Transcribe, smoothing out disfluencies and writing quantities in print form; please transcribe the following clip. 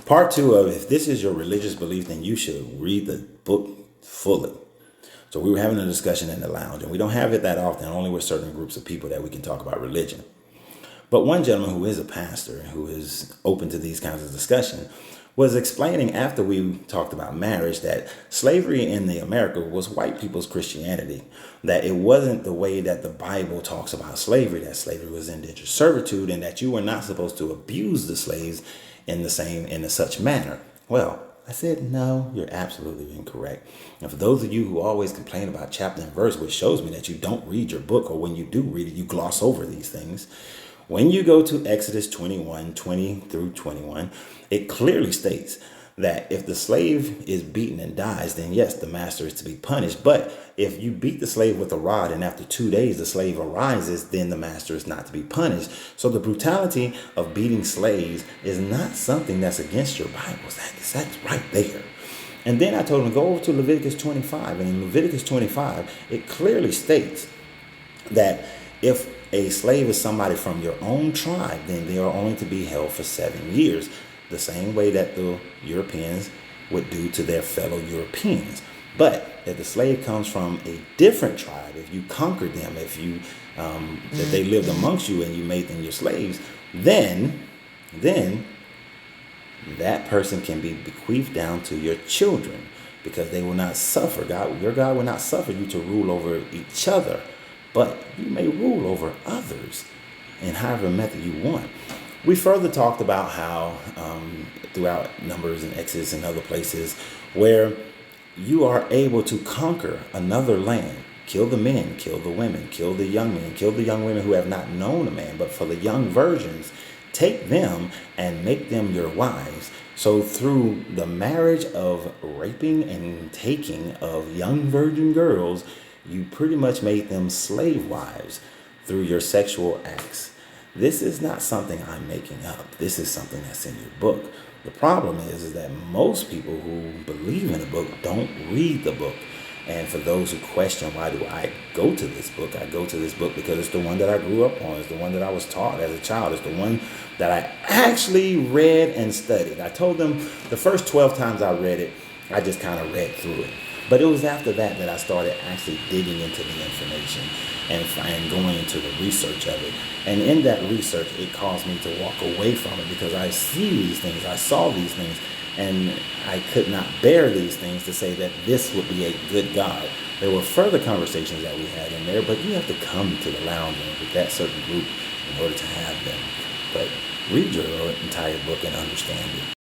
Part two of, if this is your religious belief, then you should read the book fully. So we were having a discussion in the lounge, and we don't have it that often, only with certain groups of people that we can talk about religion. But one gentleman who is a pastor, who is open to these kinds of discussion, was explaining after we talked about marriage that slavery in the America was white people's Christianity, that it wasn't the way that the Bible talks about slavery, that slavery was indentured servitude, and that you were not supposed to abuse the slaves in a such manner. Well, I said, no, you're absolutely incorrect. And for those of you who always complain about chapter and verse, which shows me that you don't read your book, or when you do read it, you gloss over these things. When you go to Exodus 21, 20 through 21, it clearly states that if the slave is beaten and dies, then yes, the master is to be punished. But if you beat the slave with a rod and after 2 days the slave arises, then the master is not to be punished. So the brutality of beating slaves is not something that's against your Bible. That's right there. And then I told him, go over to Leviticus 25. And in Leviticus 25, it clearly states that if a slave is somebody from your own tribe, then they are only to be held for 7 years, the same way that the Europeans would do to their fellow Europeans. But if the slave comes from a different tribe, if you conquered them, if you that they lived amongst you and you made them your slaves, then that person can be bequeathed down to your children, because they will not suffer. Your God will not suffer you to rule over each other, but you may rule over others in however method you want. We further talked about how throughout Numbers and Exodus and other places where you are able to conquer another land, kill the men, kill the women, kill the young men, kill the young women who have not known a man, but for the young virgins, take them and make them your wives. So through the marriage of raping and taking of young virgin girls, you pretty much made them slave wives through your sexual acts. This is not something I'm making up. This is something that's in your book. The problem is that most people who believe in a book don't read the book. And for those who question, why do I go to this book? I go to this book because it's the one that I grew up on. It's the one that I was taught as a child. It's the one that I actually read and studied. I told them the first 12 times I read it, I just kind of read through it. But it was after that I started actually digging into the information and going into the research of it. And in that research, it caused me to walk away from it, because I see these things, I saw these things, and I could not bear these things to say that this would be a good God. There were further conversations that we had in there, but you have to come to the lounge with that certain group in order to have them. But read your entire book and understand it.